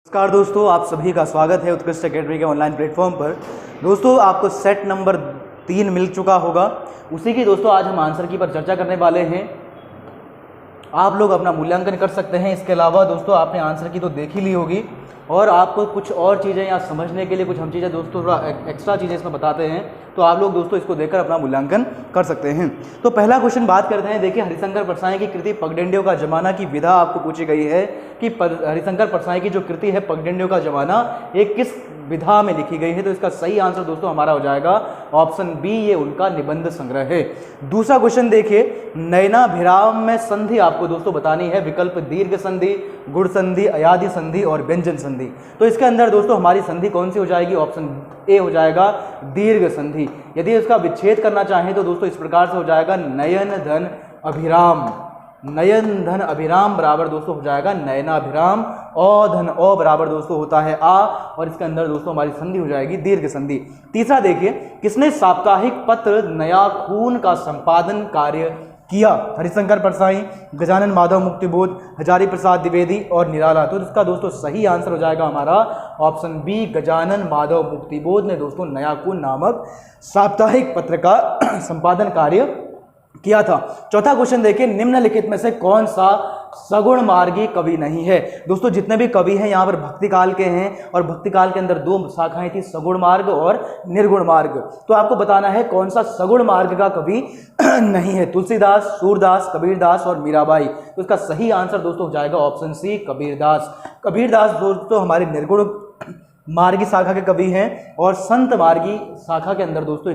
नमस्कार दोस्तों, आप सभी का स्वागत है उत्कृष्ट अकेडमी के ऑनलाइन प्लेटफॉर्म पर। दोस्तों, आपको सेट नंबर 3 मिल चुका होगा। उसी की दोस्तों आज हम आंसर की पर चर्चा करने वाले हैं। आप लोग अपना मूल्यांकन कर सकते हैं। इसके अलावा दोस्तों आपने आंसर की तो देख ही ली होगी और आपको कुछ और चीज़ें यहाँ समझने के लिए कुछ हम चीज़ें दोस्तों थोड़ा एक्स्ट्रा चीज़ें इसमें बताते हैं, तो आप लोग दोस्तों इसको देखकर अपना मूल्यांकन कर सकते हैं। तो पहला क्वेश्चन बात करते हैं। देखिए, हरिशंकर परसाई की कृति पगडंडियों का जमाना की विधा आपको पूछी गई है कि हरिशंकर परसाई की जो कृति है पगडंडियों का जमाना, ये किस विधा में लिखी गई है। तो इसका सही आंसर दोस्तों हमारा हो जाएगा ऑप्शन बी, ये उनका निबंध संग्रह है। दूसरा क्वेश्चन देखिए, नयनाभिराम में संधि आपको दोस्तों बतानी है। विकल्प दीर्घ संधि, गुण संधि, अयादि संधि और व्यंजन संधि। तो इसके अंदर दोस्तों हमारी संधि कौन सी हो जाएगी? ऑप्शन ए हो जाएगा दीर्घ संधि। यदि इसका विच्छेद करना चाहें तो दोस्तों इस प्रकार से हो जाएगा नयन धन अभिराम। नयन धन अभिराम बराबर दोस्तों हो जाएगा नयनाभिराम। औ धन औ बराबर दोस्तों होता है आ, और इसके अंदर दोस्तों हमारी संधि हो जाएगी दीर्घ संधि। तीसरा देखिए, किसने साप्ताहिक पत्र नया खून का संपादन कार्य किया? हरिशंकर परसाई, गजानन माधव मुक्तिबोध, हजारी प्रसाद द्विवेदी और निराला। तो इसका दोस्तों सही आंसर हो जाएगा हमारा ऑप्शन बी, गजानन माधव मुक्तिबोध ने दोस्तों नया खून नामक साप्ताहिक पत्र का संपादन कार्य किया था। चौथा क्वेश्चन देखिए, निम्नलिखित में से कौन सा सगुण मार्गी कवि नहीं है? दोस्तों जितने भी कवि हैं यहाँ पर भक्ति काल के हैं, और भक्ति काल के अंदर दो शाखाएं थी, सगुण मार्ग और निर्गुण मार्ग। तो आपको बताना है कौन सा सगुण मार्ग का कवि नहीं है। तुलसीदास, सूरदास, कबीरदास और मीराबाई। तो इसका सही आंसर दोस्तों हो जाएगा ऑप्शन सी, कबीरदास। कबीरदास दोस्तों हमारे निर्गुण मार्गी शाखा के कवि हैं, और संत मार्गी शाखा के अंदर दोस्तों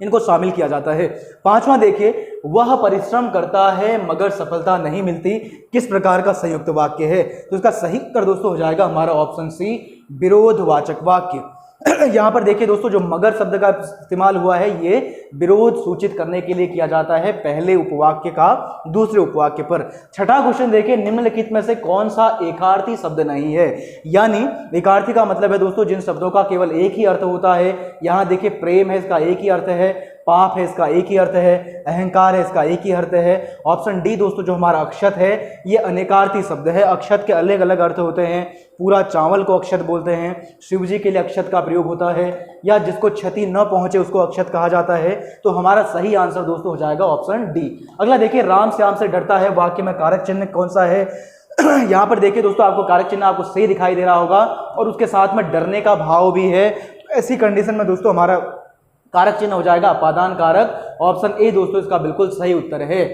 इनको शामिल किया जाता है। पांचवा देखिए, वह परिश्रम करता है मगर सफलता नहीं मिलती, किस प्रकार का संयुक्त वाक्य है? तो इसका सही उत्तर दोस्तों हो जाएगा हमारा ऑप्शन सी, विरोधवाचक वाक्य। यहाँ पर देखिए दोस्तों, जो मगर शब्द का इस्तेमाल हुआ है ये विरोध सूचित करने के लिए किया जाता है, पहले उपवाक्य का दूसरे उपवाक्य पर। छठा क्वेश्चन देखिए, निम्नलिखित में से कौन सा एकार्थी शब्द नहीं है? यानी एकार्थी का मतलब है दोस्तों जिन शब्दों का केवल एक ही अर्थ होता है। यहाँ देखिए, प्रेम है, इसका एक ही अर्थ है। पाप है, इसका एक ही अर्थ है। अहंकार है, इसका एक ही अर्थ है। ऑप्शन डी दोस्तों जो हमारा अक्षत है, ये अनेकार्थी शब्द है। अक्षत के अलग अलग अर्थ होते हैं। पूरा चावल को अक्षत बोलते हैं, शिव जी के लिए अक्षत का प्रयोग होता है, या जिसको क्षति न पहुंचे उसको अक्षत कहा जाता है। तो हमारा सही आंसर दोस्तों हो जाएगा ऑप्शन डी। अगला देखिए, राम श्याम से डरता है वाक्य में कारक चिन्ह कौन सा है? यहाँ पर देखिए दोस्तों, आपको कारक चिन्ह आपको सही दिखाई दे रहा होगा, और उसके साथ में डरने का भाव भी है। ऐसी कंडीशन में दोस्तों हमारा कारक चिन्ह हो जाएगा अपादान कारक। ऑप्शन ए दोस्तों इसका बिल्कुल सही उत्तर है।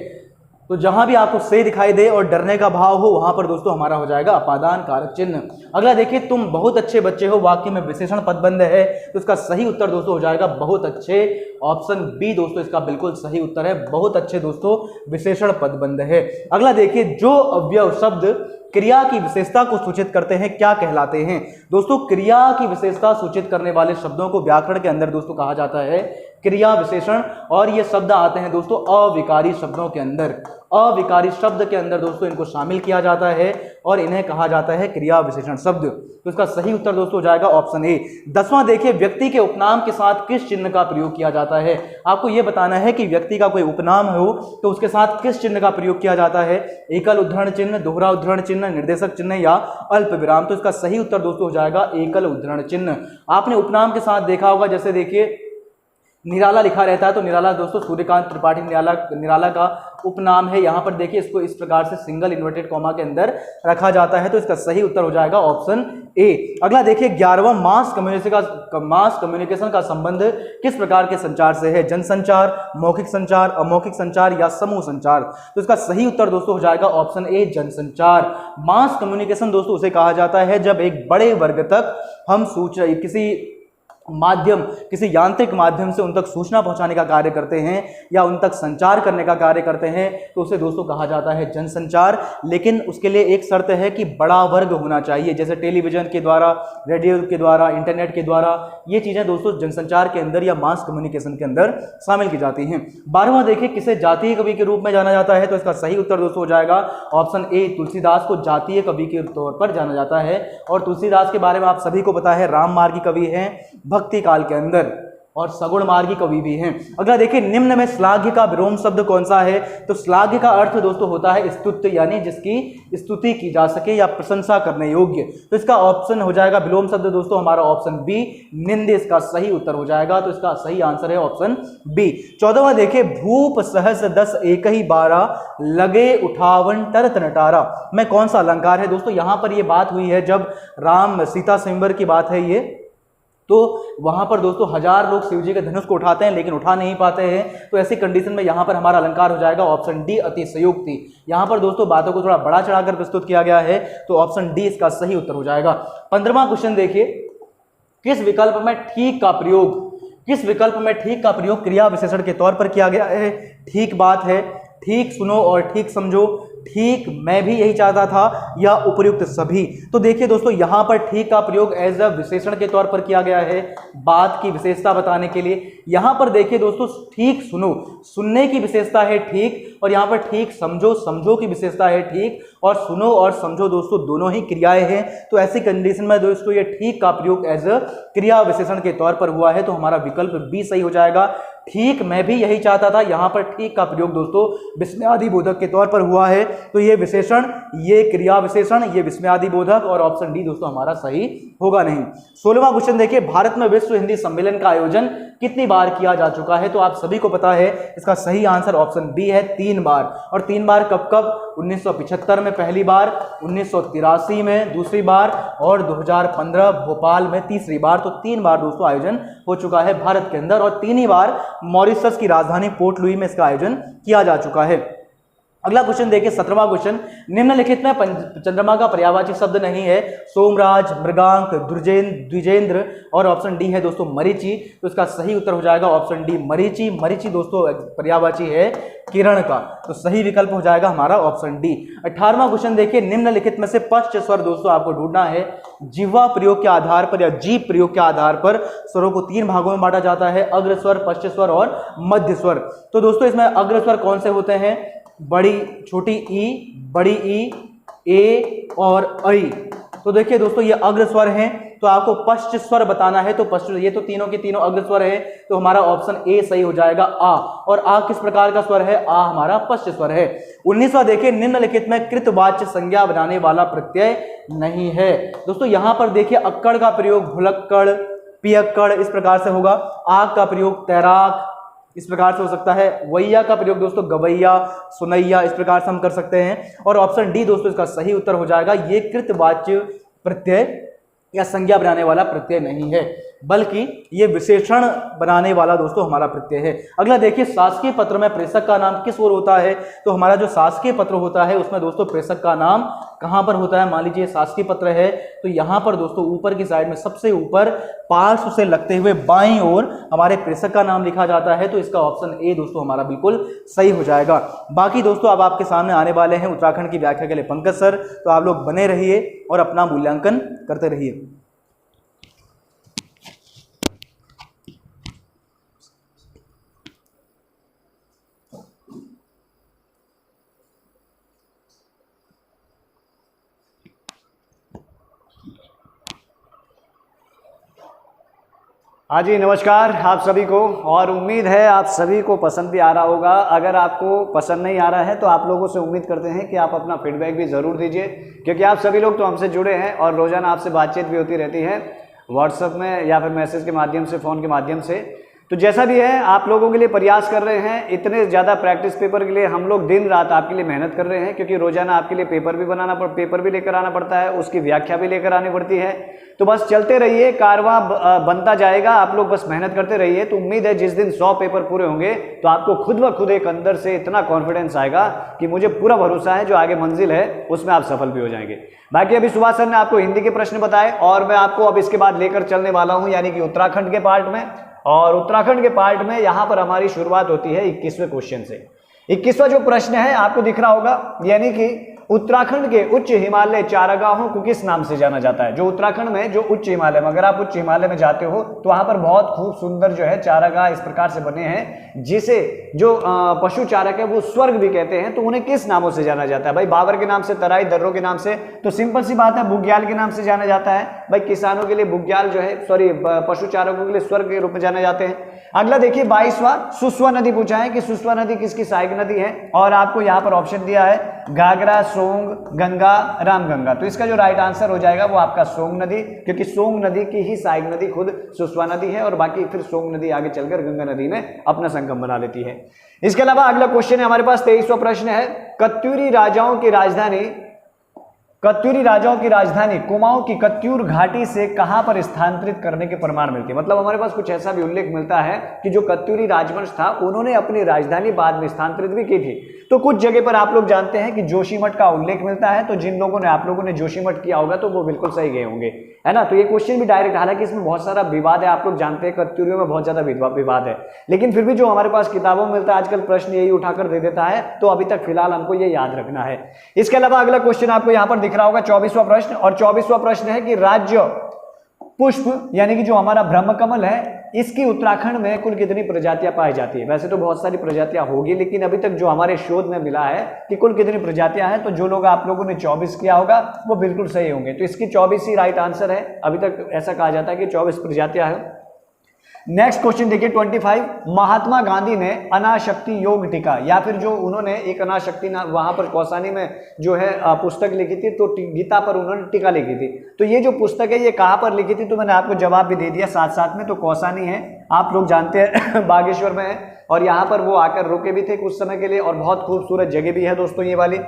तो जहां भी आपको सही दिखाई दे और डरने का भाव हो, वहां पर दोस्तों हमारा हो जाएगा अपादान कारक चिन्ह। अगला देखिए, तुम बहुत अच्छे बच्चे हो वाक्य में विशेषण पदबंध है, तो इसका सही उत्तर दोस्तों हो जाएगा बहुत अच्छे। ऑप्शन बी दोस्तों इसका बिल्कुल सही उत्तर है, बहुत अच्छे दोस्तों विशेषण पदबंध है। अगला देखिए, जो अवयव शब्द क्रिया की विशेषता को सूचित करते हैं क्या कहलाते हैं? दोस्तों क्रिया की विशेषता सूचित करने वाले शब्दों को व्याकरण के अंदर दोस्तों कहा जाता है क्रिया विशेषण, और ये शब्द आते हैं दोस्तों अविकारी शब्दों के अंदर। अविकारी शब्द के अंदर दोस्तों इनको शामिल किया जाता है और इन्हें कहा जाता है क्रिया विशेषण शब्द। तो इसका सही उत्तर दोस्तों हो जाएगा ऑप्शन ए। 10वां देखिए, व्यक्ति के उपनाम के साथ किस चिन्ह का प्रयोग किया जाता है? आपको यह बताना है कि व्यक्ति का कोई उपनाम हो तो उसके साथ किस चिन्ह का प्रयोग किया जाता है? एकल उद्धरण चिन्ह, दोहरा उद्धरण चिन्ह, निर्देशक चिन्ह या अल्प विराम। तो इसका सही उत्तर दोस्तों हो जाएगा एकल उद्धरण चिन्ह। आपने उपनाम के साथ देखा होगा, जैसे देखिए निराला लिखा रहता है, तो निराला दोस्तों सूर्यकांत त्रिपाठी निराला का उपनाम है। यहाँ पर देखिए इसको इस प्रकार से सिंगल इन्वर्टेड कॉमा के अंदर रखा जाता है। तो इसका सही उत्तर हो जाएगा ऑप्शन ए। अगला देखिए, 11वां मास कम्युनिकेशन का संबंध किस प्रकार के संचार से है? जनसंचार, मौखिक संचार, अमौखिक संचार या समूह संचार। तो इसका सही उत्तर दोस्तों हो जाएगा ऑप्शन ए, जनसंचार। मास कम्युनिकेशन दोस्तों उसे कहा जाता है जब एक बड़े वर्ग तक हम किसी यांत्रिक माध्यम से उन तक सूचना पहुंचाने का कार्य करते हैं या उन तक संचार करने का कार्य करते हैं, तो उसे दोस्तों कहा जाता है जनसंचार। लेकिन उसके लिए एक शर्त है कि बड़ा वर्ग होना चाहिए, जैसे टेलीविजन के द्वारा, रेडियो के द्वारा, इंटरनेट के द्वारा। ये चीजें दोस्तों जनसंचार के अंदर या मास कम्युनिकेशन के अंदर शामिल की जाती हैं। 12वां देखिए, किसे जातीय कवि के रूप में जाना जाता है? तो इसका सही उत्तर दोस्तों हो जाएगा ऑप्शन ए, तुलसीदास को जातीय कवि के तौर पर जाना जाता है। और तुलसीदास के बारे में आप सभी को पता है, राम मार्गी कवि हैं भक्ति काल के अंदर। और सगुण मार्गी कवि भी हैं। अगला देखिए, निम्न में श्लाघ्य का विलोम शब्द कौन सा है? तो श्लाघ्य का अर्थ दोस्तों होता है स्तुत्य, यानी जिसकी स्तुति की जा सके या प्रशंसा करने योग्य। तो इसका ऑप्शन हो जाएगा विलोम शब्द दोस्तों हमारा ऑप्शन बी, निंद इसका सही उत्तर हो जाएगा। तो इसका सही आंसर है ऑप्शन बी। 14वां देखिए, भूप सहस 10 एक ही 12 लगे उठावन तरत नटारा में कौन सा अलंकार है? दोस्तों यहां पर यह बात हुई है जब राम सीता स्वयंवर की बात है ये, तो वहां पर दोस्तों 1000 लोग शिव जी के धनुष को उठाते हैं लेकिन उठा नहीं पाते हैं। तो ऐसी कंडीशन में यहां पर हमारा अलंकार हो जाएगा ऑप्शन डी, अतिशयोक्ति। यहां पर दोस्तों बातों को थोड़ा बड़ा चढ़ाकर प्रस्तुत किया गया है, तो ऑप्शन डी इसका सही उत्तर हो जाएगा। 15वां क्वेश्चन देखिए, किस विकल्प में ठीक का प्रयोग, किस विकल्प में ठीक का प्रयोग क्रिया विशेषण के तौर पर किया गया है? ठीक बात है, ठीक सुनो और ठीक समझो, ठीक मैं भी यही चाहता था, या उपर्युक्त सभी। तो देखिए दोस्तों यहां पर ठीक का प्रयोग एज अ विशेषण के तौर पर किया गया है, बात की विशेषता बताने के लिए। यहां पर देखिए दोस्तों, ठीक सुनो, सुनने की विशेषता है ठीक, और यहां पर ठीक समझो, समझो की विशेषता है ठीक, और सुनो और समझो दोस्तों दोनों ही क्रियाएं हैं। तो ऐसी कंडीशन में दोस्तों ये ठीक का प्रयोग एज अ क्रिया विशेषण के तौर पर हुआ है, तो हमारा विकल्प बी सही हो जाएगा। ठीक मैं भी यही चाहता था, यहां पर ठीक का प्रयोग दोस्तों विस्मयादि बोधक के तौर पर हुआ है, तो ये विशेषण, ये क्रिया विशेषण, ये विस्मयादि बोधक, और ऑप्शन डी दोस्तों हमारा सही होगा नहीं। 16वां क्वेश्चन देखिए, भारत में विश्व हिंदी सम्मेलन का आयोजन कितनी बार किया जा चुका है? तो आप सभी को पता है इसका सही आंसर ऑप्शन बी है, 3 बार। और 3 बार कब कब? 1975 में पहली बार, 1983 में दूसरी बार, और 2015 भोपाल में तीसरी बार। तो 3 बार दोस्तों आयोजन हो चुका है भारत के अंदर, और 3 ही बार मॉरिशस की राजधानी पोर्ट लुई में इसका आयोजन किया जा चुका है। अगला क्वेश्चन देखिए, 17वां क्वेश्चन, निम्नलिखित में चंद्रमा का पर्यायवाची शब्द नहीं है? सोमराज, मृगांक, द्विजेंद्र, और ऑप्शन डी है दोस्तों मरीचि। तो इसका सही उत्तर हो जाएगा ऑप्शन डी, मरीचि। मरीचि दोस्तों पर्यायवाची है किरण का, तो सही विकल्प हो जाएगा हमारा ऑप्शन डी। 18वां क्वेश्चन देखिए, निम्नलिखित में से पश्च स्वर दोस्तों आपको ढूंढना है। जिह्वा प्रयोग के आधार पर या जीभ प्रयोग के आधार पर स्वरों को 3 भागों में बांटा जाता है, अग्र स्वर, पश्च स्वर और मध्य स्वर। तो दोस्तों इसमें अग्र स्वर कौन से होते हैं? बड़ी, छोटी ई, बड़ी ई, ए और ऐ। तो देखिए दोस्तों ये अग्र स्वर हैं, तो आपको पश्च स्वर बताना है। तो पश्च, ये तो तीनों के तीनों अग्र स्वर है, तो हमारा ऑप्शन ए सही हो जाएगा, आ। और आ किस प्रकार का स्वर है? आ हमारा पश्च स्वर है। 19वां देखिए, निम्नलिखित में कृतवाच्य संज्ञा बनाने वाला प्रत्यय नहीं है। दोस्तों यहां पर देखिए अक्कड़ का प्रयोग भुलक्कड़, पियक्कड़ इस प्रकार से होगा। आग का प्रयोग तैराक इस प्रकार से हो सकता है। वैया का प्रयोग दोस्तों गवैया, सुनैया इस प्रकार से हम कर सकते हैं। और ऑप्शन डी दोस्तों इसका सही उत्तर हो जाएगा, ये कृतवाच्य प्रत्यय या संज्ञा बनाने वाला प्रत्यय नहीं है, बल्कि ये विशेषण बनाने वाला दोस्तों हमारा प्रत्यय है। अगला देखिए, शासकीय पत्र में प्रेषक का नाम किस ओर होता है? तो हमारा जो शासकीय पत्र होता है उसमें दोस्तों प्रेषक का नाम कहां पर होता है? मान लीजिए शासकीय पत्र है, तो यहां पर दोस्तों ऊपर की साइड में सबसे ऊपर पार्श्व से लगते हुए बाईं ओर हमारे प्रेषक का नाम लिखा जाता है। तो इसका ऑप्शन ए दोस्तों हमारा बिल्कुल सही हो जाएगा। बाकी दोस्तों अब आपके सामने आने वाले हैं उत्तराखंड की व्याख्या के लिए पंकज सर, तो आप लोग बने रहिए और अपना मूल्यांकन करते रहिए। हाँ जी नमस्कार आप सभी को, और उम्मीद है आप सभी को पसंद भी आ रहा होगा। अगर आपको पसंद नहीं आ रहा है तो आप लोगों से उम्मीद करते हैं कि आप अपना फीडबैक भी ज़रूर दीजिए, क्योंकि आप सभी लोग तो हमसे जुड़े हैं और रोज़ाना आपसे बातचीत भी होती रहती है व्हाट्सएप में या फिर मैसेज के माध्यम से, फ़ोन के माध्यम से। तो जैसा भी है आप लोगों के लिए प्रयास कर रहे हैं। इतने ज़्यादा प्रैक्टिस पेपर के लिए हम लोग दिन रात आपके लिए मेहनत कर रहे हैं, क्योंकि रोज़ाना आपके लिए पेपर भी लेकर आना पड़ता है, उसकी व्याख्या भी लेकर आनी पड़ती है। तो बस चलते रहिए, कारवां बनता जाएगा, आप लोग बस मेहनत करते रहिए। तो उम्मीद है जिस दिन 100 पेपर पूरे होंगे तो आपको खुद ब खुद एक अंदर से इतना कॉन्फिडेंस आएगा कि मुझे पूरा भरोसा है जो आगे मंजिल है उसमें आप सफल भी हो जाएंगे। बाकी अभी सुभाष सर ने आपको हिंदी के प्रश्न बताए और मैं आपको अब इसके बाद लेकर चलने वाला हूं, यानी कि उत्तराखंड के पार्ट में। और उत्तराखंड के पार्ट में यहां पर हमारी शुरुआत होती है 21वें क्वेश्चन से। 21वां जो प्रश्न है आपको दिख रहा होगा, यानी कि उत्तराखंड के उच्च हिमालय चारागाहों को किस नाम से जाना जाता है? जो उत्तराखंड में जो उच्च हिमालय में, अगर आप उच्च हिमालय में जाते हो तो वहां पर बहुत खूब सुंदर जो है चारागाह इस प्रकार से बने हैं, जिसे जो पशु चारक है वो स्वर्ग भी कहते हैं। तो उन्हें किस नामों से जाना जाता है भाई? बाबर के नाम से, तराई, दर्रों के नाम से? तो सिंपल सी बात है, बुग्याल के नाम से जाना जाता है भाई। किसानों के लिए बुग्याल जो है, सॉरी, पशु चारकों के लिए स्वर्ग के रूप में जाने जाते हैं। अगला देखिए 22वां, सुस्वा नदी पूछा है कि सुस्वा नदी किसकी सहायक नदी है, और आपको यहाँ पर ऑप्शन दिया है घाघरा, सोंग, गंगा, रामगंगा। तो इसका जो राइट आंसर हो जाएगा वो आपका सोंग नदी, क्योंकि सोंग नदी की ही सहायक नदी खुद सुस्वा नदी है, और बाकी फिर सोंग नदी आगे चलकर गंगा नदी में अपना संगम बना लेती है। इसके अलावा अगला क्वेश्चन है हमारे पास 23वां प्रश्न है, कत्यूरी राजाओं की राजधानी कुमाऊं की कत्यूर घाटी से कहां पर स्थानांतरित करने के प्रमाण मिलते हैं? मतलब हमारे पास कुछ ऐसा भी उल्लेख मिलता है कि जो कत्यूरी राजवंश था उन्होंने अपनी राजधानी बाद में स्थानांतरित भी की थी। तो कुछ जगह पर आप लोग जानते हैं कि जोशीमठ का उल्लेख मिलता है, तो जिन लोगों ने, आप लोगों ने जोशीमठ किया होगा तो वो बिल्कुल सही गए होंगे, है ना। तो ये क्वेश्चन भी डायरेक्ट, हालांकि इसमें बहुत सारा विवाद है, आप लोग जानते हैं कत्यूरियों में बहुत ज्यादा विवाद है, लेकिन फिर भी जो हमारे पास किताबों में मिलता है आजकल प्रश्न यही उठाकर दे देता है, तो अभी तक फिलहाल हमको ये याद रखना है। इसके अलावा अगला क्वेश्चन आपको यहाँ पर दिख रहा होगा 24वां प्रश्न, और 24वां प्रश्न है कि राज्य पुष्प यानी कि जो हमारा ब्रह्मकमल है, इसकी उत्तराखंड में कुल कितनी प्रजातियां पाई जाती है? वैसे तो बहुत सारी प्रजातियां होगी, लेकिन अभी तक जो हमारे शोध में मिला है कि कुल कितनी प्रजातियां हैं, तो जो लोग, आप लोगों ने 24 किया होगा वो बिल्कुल सही होंगे। तो इसकी 24 ही राइट आंसर है। अभी तक ऐसा कहा जाता है कि 24 प्रजातियां हैं। नेक्स्ट क्वेश्चन देखिए 25, महात्मा गांधी ने अनाशक्ति योग टीका, या फिर जो उन्होंने एक अनाशक्ति वहां पर कौसानी में जो है पुस्तक लिखी थी, तो गीता पर उन्होंने टीका लिखी थी। तो ये जो पुस्तक है ये कहां पर लिखी थी? तो मैंने आपको जवाब भी दे दिया साथ साथ में। तो कौसानी है, आप लोग जानते हैं बागेश्वर में है, और यहाँ पर वो आकर रुके भी थे कुछ समय के लिए, और बहुत खूबसूरत जगह भी है दोस्तों ये वाली।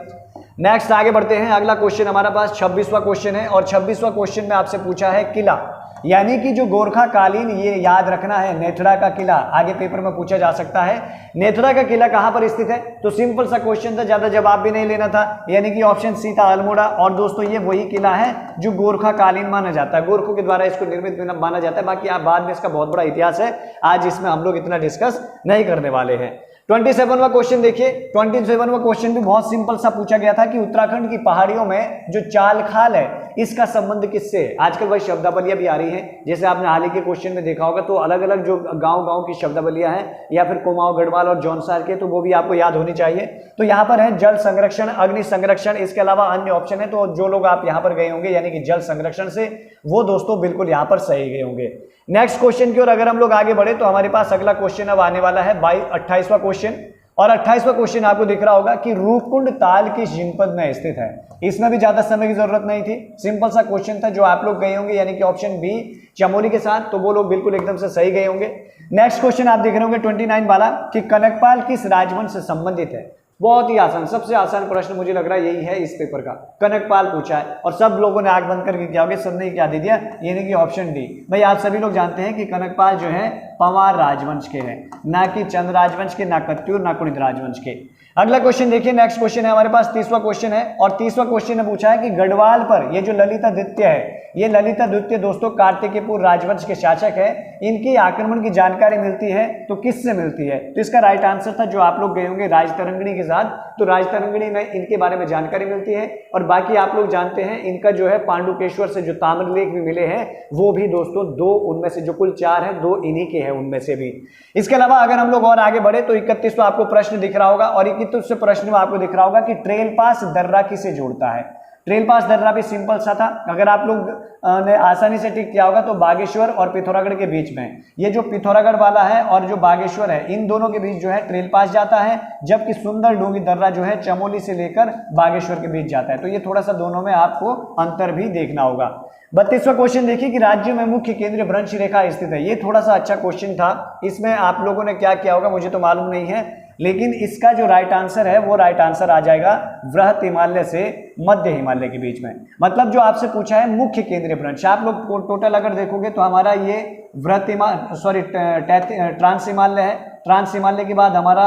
नेक्स्ट आगे बढ़ते हैं, अगला क्वेश्चन हमारा पास 26वां क्वेश्चन है, और 26वां क्वेश्चन में आपसे पूछा है किला, यानी कि जो गोरखा कालीन, ये याद रखना है, नेथड़ा का किला आगे पेपर में पूछा जा सकता है। नेथड़ा का किला कहां पर स्थित है? तो सिंपल सा क्वेश्चन था, ज्यादा जवाब भी नहीं लेना था, यानी कि ऑप्शन सी था अल्मोड़ा। और दोस्तों ये वही किला है जो गोरखा कालीन माना जाता है, गोरखों के द्वारा इसको निर्मित माना जाता है। बाकी आप बाद में इसका बहुत बड़ा इतिहास है, आज इसमें हम लोग इतना डिस्कस नहीं करने वाले हैं। 27वां क्वेश्चन देखिए, 27वां क्वेश्चन भी बहुत सिंपल सा पूछा गया था कि उत्तराखंड की पहाड़ियों में जो चाल खाल है इसका संबंध किससे है? आजकल भाई शब्दावलियां भी आ रही हैं, जैसे आपने हाल ही के क्वेश्चन में देखा होगा, तो अलग अलग जो गांव की शब्दावलियां हैं, या फिर कुमाऊं, गढ़वाल और जौनसार के, तो वो भी आपको याद होनी चाहिए। तो यहाँ पर है जल संरक्षण, अग्नि संरक्षण, इसके अलावा अन्य ऑप्शन है। तो जो लोग आप यहाँ पर गए होंगे यानी कि जल संरक्षण से, वो दोस्तों बिल्कुल यहाँ पर सही गए होंगे। नेक्स्ट क्वेश्चन की ओर अगर हम लोग आगे बढ़े तो हमारे पास अगला क्वेश्चन अब आने वाला है 28वां क्वेश्चन, और 28वां क्वेश्चन आपको दिख रहा होगा कि रूपकुंड ताल किस जनपद में स्थित है? इसमें भी ज्यादा समय की जरूरत नहीं थी, सिंपल सा क्वेश्चन था, जो आप लोग गए होंगे यानी कि ऑप्शन बी चमोली के साथ, तो वो लोग बिल्कुल एकदम से सही गए होंगे। नेक्स्ट क्वेश्चन आप देख रहे होंगे 29 वाला कि कनकपाल किस राजवंश से संबंधित है? बहुत ही आसान, सबसे आसान प्रश्न मुझे लग रहा है यही है इस पेपर का, कनकपाल पूछा है, और सब लोगों ने आंख बंद करके क्या हो गया, सबने क्या दे दिया, यानी कि ऑप्शन डी। भाई आप सभी लोग जानते हैं कि कनकपाल जो है पंवार राजवंश के हैं, ना कि चंद राजवंश के, ना कत्यूर, ना कुणित राजवंश के। अगला क्वेश्चन देखिए, नेक्स्ट क्वेश्चन है हमारे पास 30वां क्वेश्चन है, और 30वां क्वेश्चन ने पूछा है कि गढ़वाल पर ये जो ललितादित्य है, ये ललितादित्य दोस्तों कार्तिकेयपुर राजवंश के शासक है, इनकी आक्रमण की जानकारी मिलती है तो किससे मिलती है? तो इसका राइट आंसर था, जो आप लोग गए होंगे राजतरंगिणी के साथ, तो राजतरंगिणी में इनके बारे में जानकारी मिलती है। और बाकी आप लोग जानते हैं इनका जो है पांडुकेश्वर से जो ताम्रलेख भी मिले हैं, वो भी दोस्तों 2 उनमें से, जो कुल 4 हैं, 2 इन्हीं के हैं उनमें से भी। इसके अलावा अगर हम लोग और आगे बढ़े तो 31वां आपको प्रश्न दिख रहा होगा, और 31वें प्रश्न में आपको दिख रहा होगा कि ट्रेल पास दर्रा किसे जोड़ता है? ट्रेल पास दर्रा भी सिंपल सा था, अगर आप लोग ने आसानी से टिक किया होगा तो बागेश्वर और पिथौरागढ़ के बीच में, ये जो पिथौरागढ़ वाला है और जो बागेश्वर है, इन दोनों के बीच जो है ट्रेल पास जाता है, जबकि सुंदर डूंगी दर्रा जो है चमोली से लेकर बागेश्वर के बीच जाता है। तो ये थोड़ा सा दोनों में आपको अंतर भी देखना होगा। 32वां क्वेश्चन देखिए कि राज्य में मुख्य केंद्रीय भ्रंश रेखा स्थित है। ये थोड़ा सा अच्छा क्वेश्चन था, इसमें आप लोगों ने क्या किया होगा मुझे तो मालूम नहीं है, लेकिन इसका जो राइट आंसर है वो राइट आंसर आ जाएगा वृहत हिमालय से मध्य हिमालय के बीच में। मतलब जो आपसे पूछा है मुख्य केंद्रीय भ्रंश, आप लोग टोटल अगर देखोगे तो हमारा ये ट्रांस हिमालय है, ट्रांस हिमालय के बाद हमारा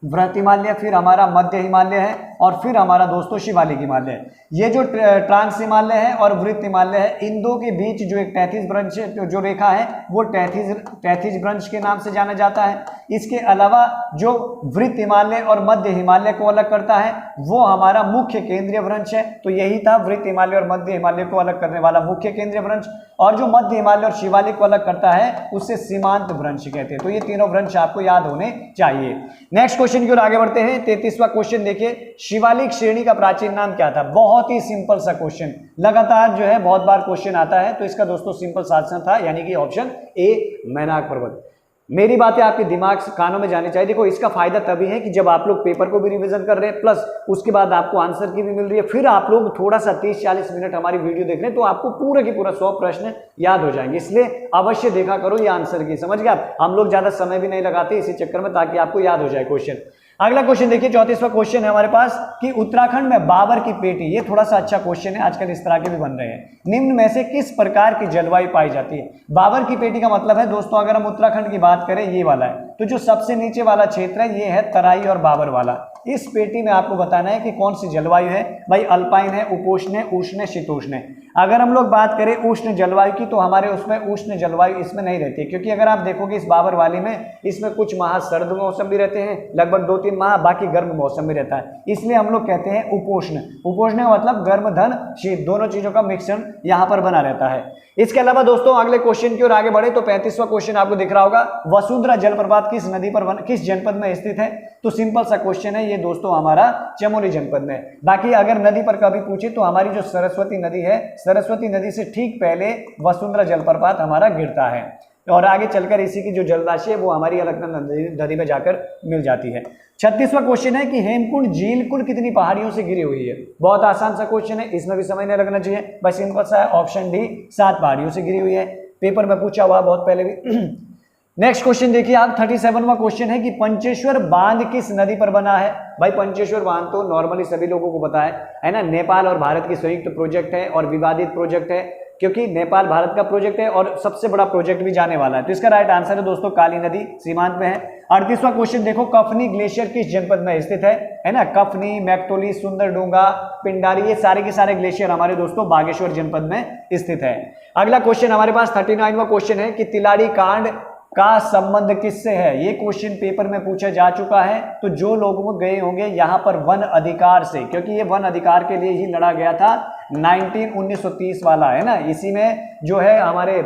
वृहत हिमालय, फिर हमारा मध्य हिमालय है, और फिर हमारा दोस्तों शिवालिक हिमालय। ये जो ट्रांस हिमालय है और वृत्त हिमालय है, इन दो के बीच जो एक 33 ब्रंश जो रेखा है वो 33 ब्रंश के नाम से जाना जाता है। इसके अलावा जो वृत्त हिमालय और मध्य हिमालय को अलग करता है वो हमारा मुख्य केंद्रीय ब्रंश है। तो यही था वृत्त हिमालय और मध्य हिमालय को अलग करने वाला मुख्य केंद्रीय ब्रंश, और जो मध्य हिमालय और शिवालिक को अलग करता है उससे सीमांत ब्रंश कहते हैं। तो ये तीनों ब्रंश आपको याद होने चाहिए। नेक्स्ट क्वेश्चन की ओर आगे बढ़ते हैं। 33वां क्वेश्चन देखिए, शिवालिक श्रेणी का प्राचीन नाम क्या था? बहुत ही सिंपल सा क्वेश्चन, लगातार जो है बहुत बार क्वेश्चन आता है, तो इसका दोस्तों सिंपल सा आंसर था, यानी कि ऑप्शन ए मैनाक पर्वत। मेरी बातें आपके दिमाग से कानों में जानी चाहिए। देखो इसका फायदा तभी है कि जब आप लोग पेपर को भी रिवीजन कर रहे हैं प्लस उसके बाद आपको आंसर की भी मिल रही है, फिर आप लोग थोड़ा सा 30-40 मिनट हमारी वीडियो देख रहे हैं तो आपको पूरा की पूरा 100 प्रश्न याद हो जाएंगे। इसलिए अवश्य देखा करो ये आंसर की, समझ गए आप? हम लोग ज्यादा समय भी नहीं लगाते इसी चक्कर में, ताकि आपको याद हो जाए क्वेश्चन। अगला क्वेश्चन देखिए, 34वां क्वेश्चन है हमारे पास कि उत्तराखंड में बाबर की पेटी, ये थोड़ा सा अच्छा क्वेश्चन है, आजकल इस तरह के भी बन रहे हैं। निम्न में से किस प्रकार की जलवायु पाई जाती है? बाबर की पेटी का मतलब है दोस्तों, अगर हम उत्तराखंड की बात करें ये वाला है, तो जो सबसे नीचे वाला क्षेत्र है ये है तराई और बाबर वाला। इस पेटी में आपको बताना है कि कौन सी जलवायु है। भाई अल्पाइन है, उपोष्ण है, उष्ण है, शीतोष्ण है। अगर हम लोग बात करें उष्ण जलवायु की तो हमारे उसमें उष्ण जलवायु इसमें नहीं रहती है, क्योंकि अगर आप देखोगे इस बाबर वाली में इसमें कुछ माह सर्द मौसम भी रहते हैं, लगभग 2-3 माह, बाकी गर्म मौसम भी रहता है, इसलिए हम लोग कहते हैं उपोष्ण। उपोष्ण का मतलब गर्म धन शीत, दोनों चीजों का मिश्रण यहाँ पर बना रहता है। इसके अलावा दोस्तों अगले क्वेश्चन की ओर आगे बढ़े तो 35वां क्वेश्चन आपको दिख रहा होगा, वसुंधरा जलप्रपात किस नदी पर किस जनपद में स्थित है? तो सिंपल सा क्वेश्चन है ये दोस्तों, हमारा चमोली जनपद में। बाकी अगर नदी पर कभी पूछे तो हमारी जो सरस्वती नदी है, सरस्वती नदी से ठीक पहले वसुंधरा जलप्रपात हमारा गिरता है, और आगे चलकर इसी की जो जलराशि है वो हमारी अलकनंदा नदी में जाकर मिल जाती है। 36वां क्वेश्चन है कि हेमकुंड झील कुल कितनी पहाड़ियों से घिरी हुई है? बहुत आसान सा क्वेश्चन है, इसमें भी समय नहीं लगना चाहिए, बस सिंपल सा है, ऑप्शन डी 7 पहाड़ियों से घिरी हुई है, पेपर में पूछा हुआ बहुत पहले भी। नेक्स्ट क्वेश्चन देखिए आप, 37वां क्वेश्चन है कि पंचेश्वर बांध किस नदी पर बना है? भाई पंचेश्वर बांध तो नॉर्मली सभी लोगों को पता है ना, नेपाल और भारत की संयुक्त प्रोजेक्ट है और विवादित प्रोजेक्ट है, क्योंकि नेपाल भारत का प्रोजेक्ट है और सबसे बड़ा प्रोजेक्ट भी जाने वाला है। तो इसका राइट आंसर है दोस्तों काली नदी, सीमांत में है। 38वां क्वेश्चन देखो, कफनी ग्लेशियर किस जनपद में स्थित है ना? कफनी, मैक्टोली, सुंदरडूंगा, पिंडारी, ये सारे के सारे ग्लेशियर हमारे दोस्तों बागेश्वर जनपद में स्थित है। अगला क्वेश्चन हमारे पास 39वां क्वेश्चन है कि तिलाड़ी कांड का संबंध किससे है? ये क्वेश्चन पेपर में पूछा जा चुका है, तो जो लोग गए होंगे यहाँ पर वन अधिकार से, क्योंकि ये वन अधिकार के लिए ही लड़ा गया था 1930 वाला है ना, इसी में जो है हमारे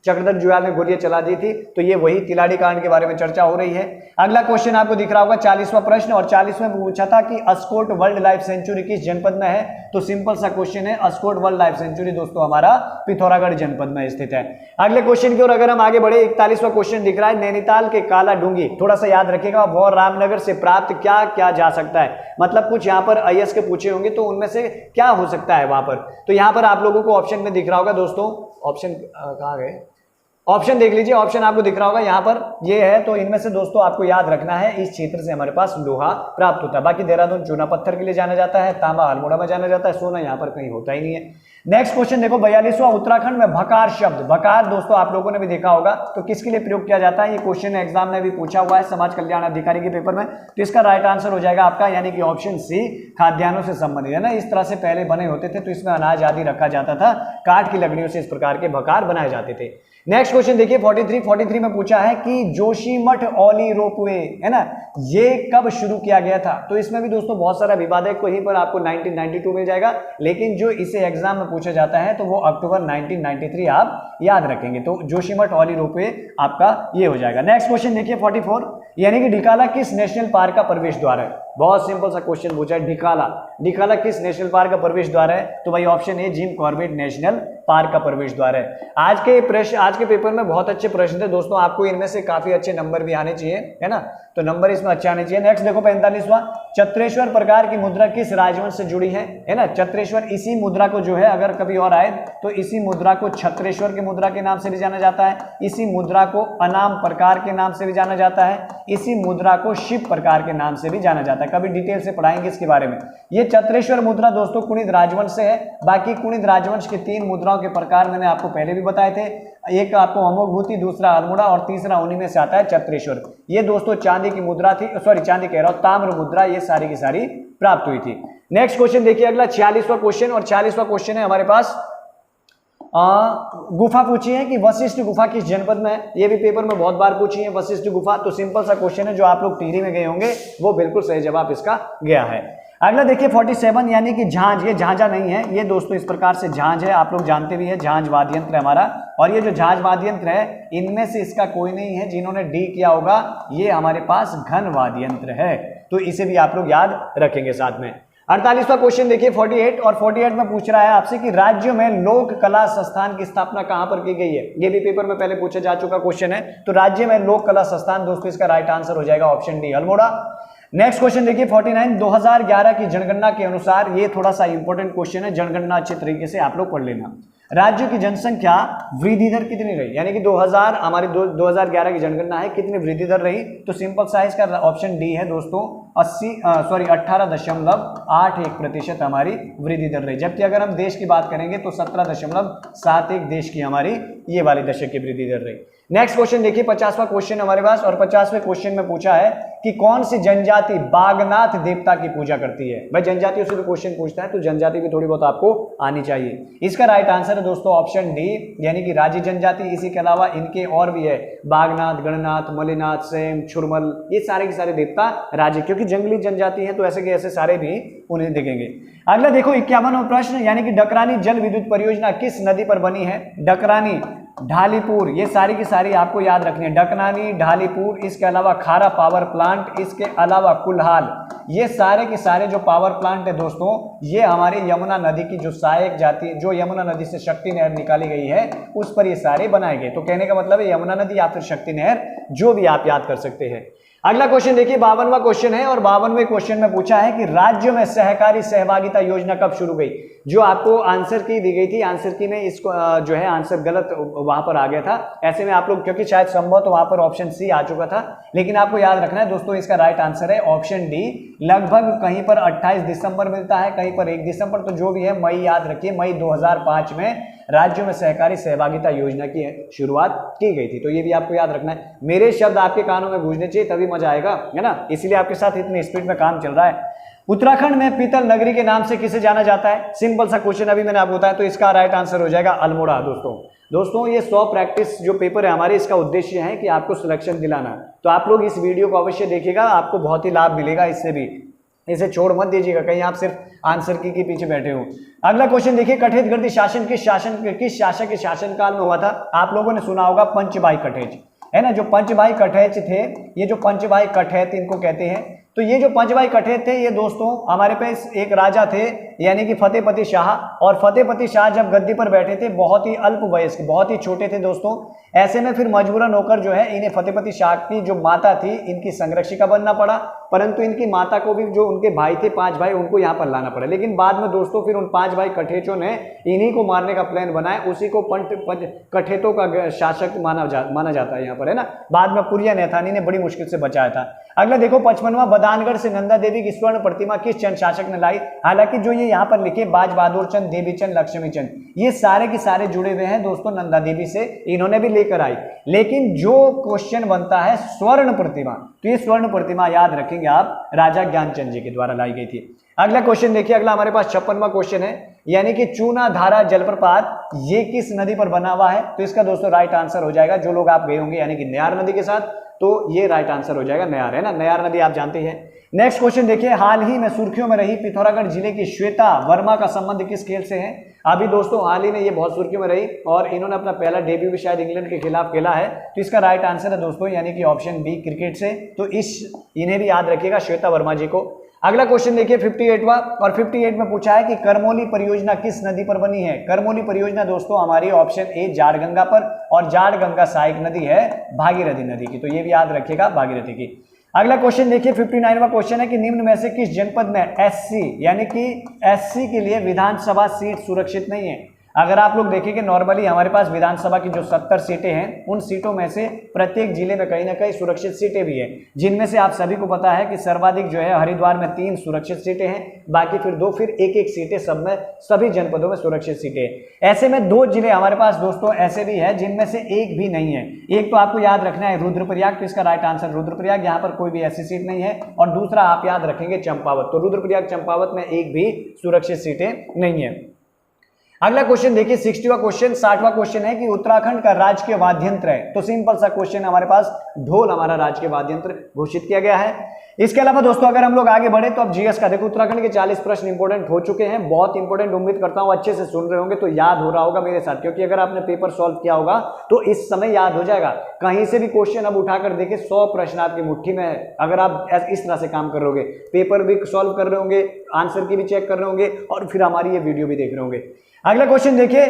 चक्रधर जुयाल ने गोलियां चला दी थी, तो ये वही तिलाड़ी कांड के बारे में चर्चा हो रही है। अगला क्वेश्चन आपको दिख रहा होगा 40वां प्रश्न, और 40वें में पूछा था कि अस्कोट वर्ल्ड लाइफ सेंचुरी किस जनपद में है? तो सिंपल सा क्वेश्चन है, अस्कोट वर्ल्ड लाइफ सेंचुरी दोस्तों हमारा पिथौरागढ़ जनपद में स्थित है। अगले क्वेश्चन की ओर अगर हम आगे बढ़े, 41वां क्वेश्चन दिख रहा है, नैनीताल के काला डूंगी, थोड़ा सा याद रखिएगा, वो रामनगर से प्राप्त क्या क्या जा सकता है? मतलब कुछ यहाँ पर आईएएस के पूछे होंगे तो उनमें से क्या हो सकता है वहां पर। तो यहाँ पर आप लोगों को ऑप्शन में दिख रहा होगा दोस्तों, ऑप्शन कहाँ गए, ऑप्शन देख लीजिए, ऑप्शन आपको दिख रहा होगा यहाँ पर, ये है। तो इनमें से दोस्तों आपको याद रखना है इस क्षेत्र से हमारे पास लोहा प्राप्त होता है। बाकी देहरादून चूना पत्थर के लिए जाना जाता है, तांबा अल्मोड़ा में जाना जाता है, सोना यहाँ पर कहीं होता ही नहीं है। नेक्स्ट क्वेश्चन देखो 42वां, उत्तराखंड में भकार शब्द, भकार दोस्तों आप लोगों ने भी देखा होगा, तो किसके लिए प्रयोग किया जाता है? ये क्वेश्चन एग्जाम में भी पूछा हुआ है समाज कल्याण अधिकारी के पेपर में, तो इसका राइट आंसर हो जाएगा आपका यानी कि ऑप्शन सी, खाद्यान्नों से संबंधित है ना। इस तरह से पहले बने होते थे, तो इसमें अनाज आदि रखा जाता था, काठ की लकड़ियों से इस प्रकार के भकार बनाए जाते थे। नेक्स्ट क्वेश्चन देखिए 43 में पूछा है कि जोशीमठ औली रोपवे है ना, ये कब शुरू किया गया था? तो इसमें भी दोस्तों बहुत सारा विवाद है, कहीं पर आपको 1992 मिल जाएगा, लेकिन जो इसे एग्जाम में पूछा जाता है तो वो अक्टूबर 1993 आप याद रखेंगे। तो जोशीमठ औली रोपवे आपका ये हो जाएगा। नेक्स्ट क्वेश्चन देखिए 44, यानी कि ढिकाला किस नेशनल पार्क का प्रवेश द्वार है? बहुत सिंपल सा क्वेश्चन पूछा है, ढिकाला किस नेशनल पार्क का प्रवेश द्वार है? तो भाई option A, Jim Corbett national park का प्रवेश द्वार है। आज के पेपर में बहुत अच्छे प्रश्न थे दोस्तों, आपको इनमें से काफी अच्छे नंबर भी आने चाहिए है ना, तो नंबर इसमें अच्छे आने चाहिए। नेक्स्ट देखो 45वां, चत्रेश्वर प्रकार की मुद्रा किस राजवंश से जुड़ी है ना? चत्रेश्वर, इसी मुद्रा को जो है अगर कभी और आए तो इसी मुद्रा को छत्रेश्वर की मुद्रा के नाम से भी जाना जाता है, इसी मुद्रा को अनाम प्रकार के नाम से भी जाना जाता है, इसी मुद्रा को शिव प्रकार के नाम से भी जाना जाता है। कभी डिटेल से पढ़ाएंगे इसके बारे में। ये चत्रेश्वर मुद्रा दोस्तों कुणिद राजवंश से है। बाकी कुणिद राजवंश की 3 मुद्राओं के प्रकार मैंने आपको पहले भी बताए थे, एक आपको अमोघभूति, दूसरा अल्मोड़ा और तीसरा उन्हीं में से आता है चत्रेश्वर। ये दोस्तों चांदी की मुद्रा थी, सॉरी चांदी कह रहा हूं, ताम्र मुद्रा, ये सारी की सारी प्राप्त हुई थी। नेक्स्ट क्वेश्चन देखिए अगला 46वां क्वेश्चन, और 46वां क्वेश्चन है हमारे पास गुफा पूछी है कि वशिष्ठ गुफा किस जनपद में है। ये भी पेपर में बहुत बार पूछी है वशिष्ठ गुफा, तो सिंपल सा क्वेश्चन है, जो आप लोग टिहरी में गए होंगे वो बिल्कुल सही जवाब इसका गया है। अगला देखिए 47 यानी कि झांझ, ये झांझा नहीं है, ये दोस्तों इस प्रकार से झांझ है, आप लोग जानते भी है, झांझ वाद्य यंत्र है हमारा। और ये जो झांझ वाद्य यंत्र है, इनमें से इसका कोई नहीं है जिन्होंने डी किया होगा, ये हमारे पास घन वाद्य यंत्र है, तो इसे भी आप लोग याद रखेंगे साथ में। 48वां क्वेश्चन देखिए 48, और 48 में पूछ रहा है आपसे कि राज्य में लोक कला संस्थान की स्थापना कहां पर की गई है। ये भी पेपर में पहले पूछा जा चुका क्वेश्चन है, तो राज्य में लोक कला संस्थान दोस्तों इसका राइट आंसर हो जाएगा option D Almora. Next question देखिए 49, 2011 की जनगणना के अनुसार, ये थोड़ा सा इंपॉर्टेंट क्वेश्चन है, जनगणना अच्छे तरीके से आप लोग पढ़ लेना। राज्य की जनसंख्या वृद्धि दर कितनी रही, यानी कि 2011 की जनगणना है, कितनी वृद्धि दर रही, तो सिंपल सा इसका ऑप्शन डी है दोस्तों 18.81% हमारी वृद्धि दर रही। जबकि अगर हम देश की बात करेंगे तो 17.71 देश की हमारी ये वाली दशक की वृद्धि दर रही। नेक्स्ट क्वेश्चन देखिए 50वां क्वेश्चन हमारे पास, और 50वें क्वेश्चन में पूछा है कि कौन सी जनजाति बागनाथ देवता की पूजा करती है। भाई जनजातियों से भी क्वेश्चन पूछता है, तो जनजाति भी थोड़ी बहुत आपको आनी चाहिए। इसका राइट आंसर है दोस्तों ऑप्शन डी, यानी कि राजी जनजाति। इसी के अलावा इनके और भी है, बागनाथ, गणनाथ, मलिनाथ, सेम, छुरमल, ये सारे के सारे देवता राजी, क्योंकि जंगली जनजाति है तो ऐसे के ऐसे सारे भी उन्हें देखेंगे। अगला देखो 51वां प्रश्न, यानी कि डकरानी जल विद्युत परियोजना किस नदी पर बनी है। डकरानी, ढालीपुर, ये सारी की सारी आपको याद रखनी है, डकरानी, ढालीपुर, इसके अलावा खारा पावर प्लांट, इसके अलावा कुल्हाल, ये सारे के सारे जो पावर प्लांट है दोस्तों, ये हमारे यमुना नदी की जो सहायक जाती, जो यमुना नदी से शक्ति नहर निकाली गई है, उस पर ये सारे बनाए गए। तो कहने का मतलब है यमुना नदी या फिर शक्ति नहर, जो भी आप याद कर सकते हैं। अगला क्वेश्चन देखिए 52वां क्वेश्चन है, और 52वें क्वेश्चन में पूछा है कि राज्य में सहकारी सहभागिता योजना कब शुरू गई। जो आपको आंसर की दी गई थी, आंसर की में इसको जो है आंसर गलत वहां पर आ गया था। ऐसे में आप लोग, क्योंकि शायद संभव तो वहां पर ऑप्शन सी आ चुका था, लेकिन आपको याद रखना है दोस्तों, इसका राइट आंसर है ऑप्शन डी। लगभग कहीं पर 28 दिसंबर मिलता है, कहीं पर 1 दिसंबर, तो जो भी है मई याद रखिए, मई 2005 में राज्यों में सहकारी सहभागिता योजना की शुरुआत की गई थी। तो ये भी आपको याद रखना है। मेरे शब्द आपके कानों में गूंजने चाहिए, तभी मजा आएगा, है ना, इसीलिए आपके साथ इतनी स्पीड में काम चल रहा है। उत्तराखंड में पीतल नगरी के नाम से किसे जाना जाता है। सिंपल सा क्वेश्चन अभी मैंने आपको बताया, तो इसका राइट आंसर हो जाएगा अल्मोड़ा। दोस्तों ये 100 प्रैक्टिस जो पेपर है हमारे, इसका उद्देश्य है कि आपको सिलेक्शन दिलाना। तो आप लोग इस वीडियो को अवश्य देखिएगा, आपको बहुत ही लाभ मिलेगा इससे भी, इसे छोड़ मत दीजिएगा कहीं आप सिर्फ आंसर की के पीछे बैठे हो। अगला क्वेश्चन देखिए, कठेत शासन किस शासक के शासनकाल में हुआ था। आप लोगों ने सुना होगा पंच भाई कठेच, है ना। जो पंच भाई कठेच थे, ये जो पंच भाई कठेत इनको कहते हैं, तो ये जो पंच भाई कठेत थे, ये दोस्तों हमारे पास एक राजा थे, यानी कि फतेहपति शाह। और फतेहपति शाह जब गद्दी पर बैठे थे, बहुत ही अल्प वयस्क, बहुत ही छोटे थे दोस्तों। ऐसे में फिर मजबूरन होकर जो है इन्हें फतेहपति शाह की जो माता थी, इनकी संरक्षिका बनना पड़ा। परंतु इनकी माता को भी, जो उनके भाई थे 5 भाई, उनको यहाँ पर लाना पड़ा। लेकिन बाद में दोस्तों फिर उन 5 भाई कठेचों ने इन्हीं को मारने का प्लान बनाया, उसी को कठेतों का शासक माना जाता है यहाँ पर, है ना। बाद में पुरिया नैथानी ने बड़ी मुश्किल से बचाया था। अगला देखो 55वां, बदानगढ़ से नंदा देवी की स्वर्ण प्रतिमा किस चंद शासक ने लाई। हालांकि जो ये यहाँ पर लिखे बाज बहादुर चंद, देवी चंद, लक्ष्मी चंद, ये सारे के सारे जुड़े हुए हैं दोस्तों नंदा देवी से, इन्होंने भी लेकर आई। लेकिन जो क्वेश्चन बनता है स्वर्ण प्रतिमा, तो ये स्वर्ण प्रतिमा याद रखेंगे आप, राजा ज्ञानचंद जी के द्वारा लाई गई थी। अगला क्वेश्चन देखिए, अगला हमारे पास 56वां क्वेश्चन है, यानी कि चूना धारा जलप्रपात ये किस नदी पर बना हुआ है। तो इसका दोस्तों राइट आंसर हो जाएगा, जो लोग आप गए होंगे यानी कि नयार नदी के साथ, तो ये राइट आंसर हो जाएगा नयार, है ना। नयार नदी आप जानते हैं। नेक्स्ट क्वेश्चन देखिए, हाल ही में सुर्खियों में रही पिथौरागढ़ जिले की श्वेता वर्मा का संबंध किस खेल से है। अभी दोस्तों हाल ही में ये बहुत सुर्खियों में रही, और इन्होंने अपना पहला डेब्यू भी शायद इंग्लैंड के खिलाफ खेला है। तो इसका राइट आंसर है दोस्तों, यानी कि ऑप्शन बी, क्रिकेट से। तो इन्हें भी याद रखिएगा, श्वेता वर्मा जी को। अगला क्वेश्चन देखिए 58वां, और 58 में पूछा है कि करमोली परियोजना किस नदी पर बनी है। करमोली परियोजना दोस्तों हमारी ऑप्शन ए जाड़गंगा पर, और जाड़गंगा सहायक नदी है भागीरथी नदी की। तो ये भी याद रखिएगा, भागीरथी की। अगला क्वेश्चन देखिए 59वां क्वेश्चन है कि निम्न में से किस जनपद में एससी, यानी कि एससी के लिए विधानसभा सीट सुरक्षित नहीं है। अगर आप लोग देखेंगे नॉर्मली हमारे पास विधानसभा की जो 70 सीटें हैं, उन सीटों में से प्रत्येक जिले में कहीं ना कहीं सुरक्षित सीटें भी हैं, जिनमें से आप सभी को पता है कि सर्वाधिक जो है हरिद्वार में 3 सुरक्षित सीटें हैं, बाकी फिर 2 फिर एक सीटें सब में, सभी जनपदों में सुरक्षित सीटें हैं। ऐसे में 2 जिले हमारे पास दोस्तों ऐसे भी है जिनमें से एक भी नहीं है। एक तो आपको याद रखना है रुद्रप्रयाग, तो इसका राइट आंसर रुद्रप्रयाग, यहाँ पर कोई भी ऐसी सीट नहीं है। और दूसरा आप याद रखेंगे चंपावत, तो रुद्रप्रयाग चंपावत में एक भी सुरक्षित सीटें नहीं है। अगला क्वेश्चन देखिए 60वां क्वेश्चन, 60वां क्वेश्चन है कि उत्तराखंड का राजकीय वाद्यंत्र है, तो सिंपल सा क्वेश्चन हमारे पास ढोल हमारा राजकीय वाद्यंत्र घोषित किया गया है। इसके अलावा दोस्तों अगर हम लोग आगे बढ़े तो अब जीएस का देखो, उत्तराखंड के 40 प्रश्न इंपोर्टेंट हो चुके हैं, बहुत इंपोर्टेंट, उम्मीद करता हूं अच्छे से सुन रहे होंगे तो याद हो रहा होगा मेरे साथ, क्योंकि अगर आपने पेपर सॉल्व किया होगा तो इस समय याद हो जाएगा। कहीं से भी क्वेश्चन अब उठाकर देखे 100 प्रश्न आपकी मुट्ठी में है। अगर आप इस तरह से काम कर रहे होंगे, पेपर भी सॉल्व कर रहे होंगे, आंसर की भी चेक कर रहे होंगे और फिर हमारी ये वीडियो भी देख रहे होंगे। अगला क्वेश्चन देखिए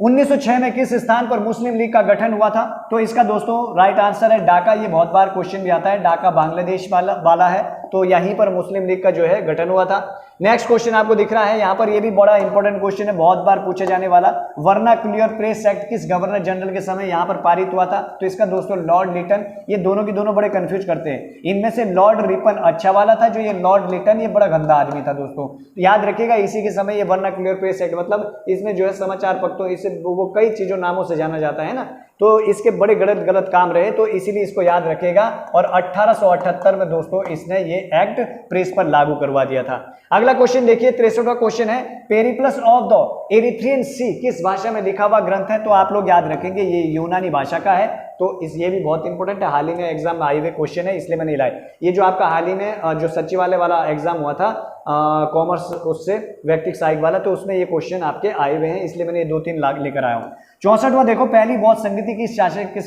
1906 में किस स्थान पर मुस्लिम लीग का गठन हुआ था, तो इसका दोस्तों राइट आंसर है ढाका। ये बहुत बार क्वेश्चन भी आता है, ढाका बांग्लादेश वाला है, तो यहीं पर मुस्लिम लीग का जो है गठन हुआ था। नेक्स्ट क्वेश्चन आपको दिख रहा है यहाँ पर, ये भी बड़ा इंपॉर्टेंट क्वेश्चन है, बहुत बार पूछा जाने वाला। वर्नाक्युलर प्रेस एक्ट किस गवर्नर जनरल के समय यहाँ पर पारित हुआ था, तो इसका दोस्तों लॉर्ड लिटन। ये दोनों की दोनों बड़े कंफ्यूज करते हैं, इनमें से लॉर्ड रिपन अच्छा वाला था, जो ये लॉर्ड लिटन ये बड़ा गंदा आदमी था दोस्तों। तो याद रखिएगा इसी के समय ये वर्नाक्युलर प्रेस एक्ट, मतलब इसमें जो है समाचार पत्रों, इसे वो कई चीजों नामों से जाना जाता है ना, तो इसके बड़े गलत काम रहे, तो इसीलिए इसको याद रखेगा। और 1878 में दोस्तों इसने ये एक्ट प्रेस पर लागू करवा दिया था। अगला क्वेश्चन देखिए 63वां क्वेश्चन है, पेरिप्लस ऑफ द एरिथ्रियन सी किस भाषा में लिखा हुआ ग्रंथ है, तो आप लोग याद रखेंगे ये यूनानी भाषा का है, तो ये भी बहुत इंपॉर्टेंट है, हाल ही में एग्जाम में आए हुए क्वेश्चन है, इसलिए मैंने लाया। ये जो आपका हाल ही में जो सचिवालय वाला एग्जाम हुआ था कॉमर्स उससे व्यक्तिक सहायक वाला, तो उसमें ये क्वेश्चन आपके आए हुए हैं, इसलिए मैंने ये 2-3 लाख लेकर आया हूँ। 64वां देखो, पहली बौद्ध संगति किस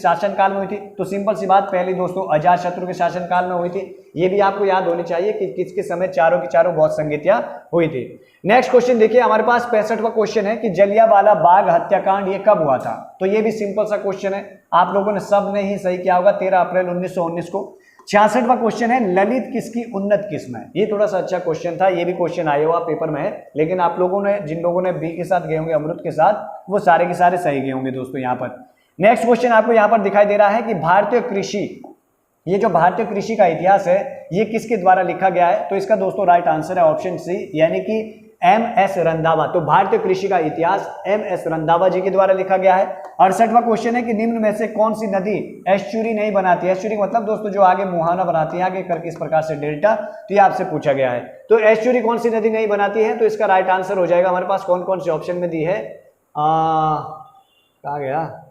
शासन काल में हुई थी, तो सिंपल सी बात, पहली दोस्तों अजातशत्रु के शासन काल में हुई थी। ये भी आपको याद होनी चाहिए कि किसके समय चारों की चारों बौद्ध संगतियां हुई थी। नेक्स्ट क्वेश्चन देखिए हमारे पास 65वां क्वेश्चन है कि जलियांवाला बाग हत्याकांड ये कब हुआ था, तो ये भी सिंपल सा क्वेश्चन है, आप लोगों ने सब ने ही सही किया होगा, 13 अप्रैल 1919 को। 66वां क्वेश्चन है ललित किसकी उन्नत किस्म है, ये थोड़ा सा अच्छा क्वेश्चन था, ये भी क्वेश्चन आया हुआ पेपर में है, लेकिन आप लोगों ने जिन लोगों ने बी के साथ गए होंगे अमृत के साथ, वो सारे के सारे सही गए होंगे दोस्तों यहाँ पर। नेक्स्ट क्वेश्चन आपको यहाँ पर दिखाई दे रहा है कि भारतीय कृषि, ये जो भारतीय कृषि का इतिहास है ये किसके द्वारा लिखा गया है, तो इसका दोस्तों राइट आंसर है ऑप्शन सी, यानी कि एम.एस. रंधावा। तो भारतीय कृषि का इतिहास एम.एस. रंधावा जी के द्वारा लिखा गया है। 68वां क्वेश्चन है कि निम्न में से कौन सी नदी एस्चुरी नहीं बनाती है, एस्चुरी मतलब दोस्तों जो आगे मुहाना बनाती है, आगे करके इस प्रकार से डेल्टा, तो ये आपसे पूछा गया है। तो एस्चुरी कौन सी नदी नहीं बनाती है, तो इसका राइट आंसर हो जाएगा हमारे पास कौन कौन से ऑप्शन में दी है, कहाँ गया,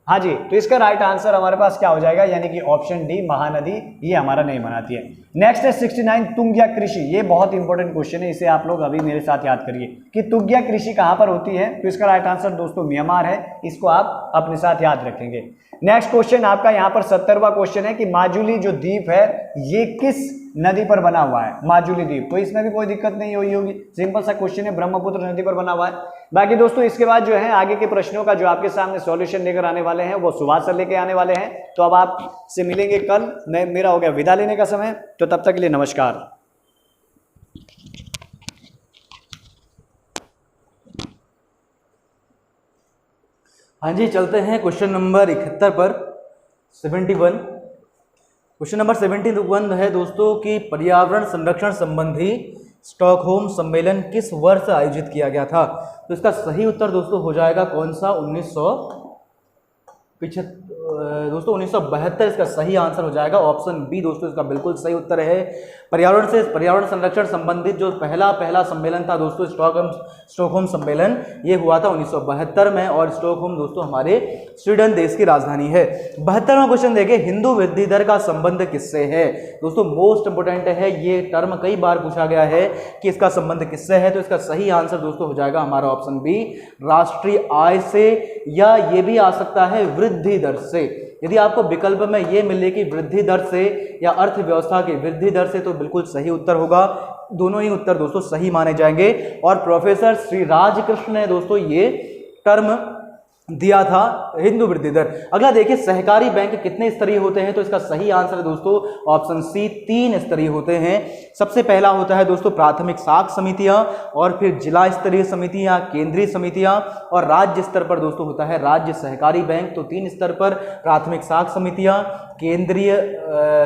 हाँ जी, तो इसका राइट आंसर हमारे पास क्या हो जाएगा, यानी कि ऑप्शन डी महानदी, ये हमारा नहीं बनाती है। नेक्स्ट है 69 तुंग्या कृषि, ये बहुत इंपॉर्टेंट क्वेश्चन है, इसे आप लोग अभी मेरे साथ याद करिए कि तुंग्या कृषि कहां पर होती है, तो इसका राइट आंसर दोस्तों म्यांमार है, इसको आप अपने साथ याद रखेंगे। नेक्स्ट क्वेश्चन आपका यहाँ पर 70वां क्वेश्चन है कि माजुली जो द्वीप है ये किस नदी पर बना हुआ है, माजुली द्वीप, तो इसमें भी कोई दिक्कत नहीं हुई होगी, सिंपल सा क्वेश्चन है, ब्रह्मपुत्र नदी पर बना हुआ है। बाकी दोस्तों इसके बाद जो है आगे के प्रश्नों का जो आपके सामने सॉल्यूशन लेकर आने वाले हैं वो सुभाष सर लेके आने वाले हैं, तो अब आपसे मिलेंगे कल, मेरा हो गया विदा लेने का समय, तो तब तक के लिए नमस्कार। हाँ जी, चलते हैं क्वेश्चन नंबर 71 पर। 71 क्वेश्चन नंबर 71 है दोस्तों कि पर्यावरण संरक्षण संबंधी स्टॉकहोम सम्मेलन किस वर्ष आयोजित किया गया था, तो इसका सही उत्तर दोस्तों हो जाएगा कौन सा, 1972 इसका सही आंसर हो जाएगा, ऑप्शन बी दोस्तों इसका बिल्कुल सही उत्तर है। पर्यावरण संरक्षण संबंधित जो पहला सम्मेलन था दोस्तों स्टॉकहोम सम्मेलन, ये हुआ था 1972 में, और स्टॉकहोम दोस्तों हमारे स्वीडन देश की राजधानी है। 72वां क्वेश्चन देखिए, हिंदू वृद्धि दर का संबंध किससे है, दोस्तों मोस्ट इंपोर्टेंट है, ये टर्म कई बार पूछा गया है कि इसका संबंध किससे है, तो इसका सही आंसर दोस्तों हो जाएगा हमारा ऑप्शन बी, राष्ट्रीय आय से, या ये भी आ सकता है वृद्धि दर से। यदि आपको विकल्प में ये मिले कि वृद्धि दर से या अर्थव्यवस्था की वृद्धि दर से, तो बिल्कुल सही उत्तर होगा, दोनों ही उत्तर दोस्तों सही माने जाएंगे। और प्रोफेसर श्री राजकृष्ण ने दोस्तों ये टर्म दिया था हिंदू वृद्धि दर। अगला देखिए सहकारी बैंक कितने स्तरीय होते हैं, तो इसका सही आंसर है दोस्तों ऑप्शन सी 3 स्तरीय होते हैं। सबसे पहला होता है दोस्तों प्राथमिक साख समितियां, और फिर जिला स्तरीय समितियां, केंद्रीय समितियां, और राज्य स्तर पर दोस्तों होता है राज्य सहकारी बैंक। तो 3 स्तर पर प्राथमिक साख समितियां, केंद्रीय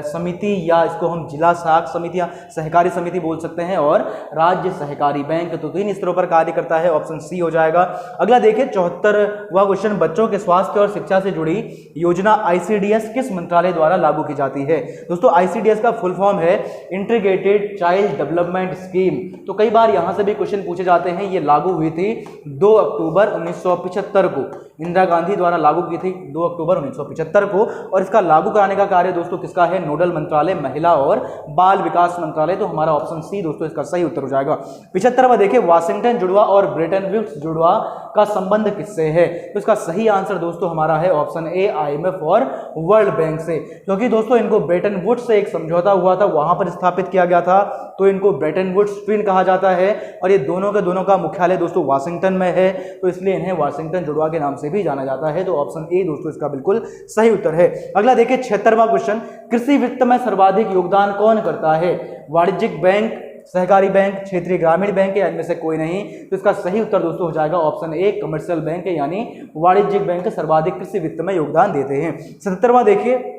समिति या इसको हम जिला साख समितियां सहकारी समिति बोल सकते हैं, और राज्य सहकारी बैंक। तो 3 स्तरों पर कार्य करता है, ऑप्शन सी हो जाएगा। अगला देखिए 74वां क्वेश्चन, बच्चों के स्वास्थ्य और शिक्षा से जुड़ी योजना आईसीडीएस किस मंत्रालय द्वारा लागू की जाती है। दोस्तों आईसीडीएस का फुल फॉर्म है इंटीग्रेटेड चाइल्ड डेवलपमेंट स्कीम। तो कई बार यहां से भी क्वेश्चन पूछे जाते हैं। ये लागू हुई थी 2 अक्टूबर 1975 को, इंदिरा गांधी द्वारा लागू की थी 2 अक्टूबर 1975 को, और इसका लागू कराने का कार्य दोस्तों किसका है, नोडल मंत्रालय महिला और बाल विकास मंत्रालय। तो हमारा ऑप्शन सी दोस्तों इसका सही उत्तर हो जाएगा। 75वां देखिए वाशिंगटन जुड़वा और ब्रेटन वुड्स जुड़वा का संबंध किससे है, तो इसका सही आंसर दोस्तों हमारा है ऑप्शन ए आईएमएफ और वर्ल्ड बैंक से। क्योंकि दोस्तों इनको ब्रेटन वुड्स से एक समझौता हुआ था, वहां पर स्थापित किया गया था, तो इनको ब्रेटन वुड्स ट्विन कहा जाता है, और ये दोनों के दोनों का मुख्यालय दोस्तों वाशिंगटन में है, तो इसलिए इन्हें वाशिंगटन जुड़वा के नाम से भी जाना जाता है। तो ऑप्शन ए दोस्तों इसका बिल्कुल सही उत्तर है। अगला देखिए 76वां क्वेश्चन, कृषि वित्त में सर्वाधिक योगदान कौन करता है, वाणिज्यिक बैंक, सहकारी बैंक, क्षेत्रीय ग्रामीण बैंक या इनमें से कोई नहीं। तो इसका सही उत्तर दोस्तों हो जाएगा ऑप्शन ए कमर्शियल बैंक, यानी वाणिज्यिक बैंक सर्वाधिक कृषि वित्त में योगदान देते हैं। 77वां देखिए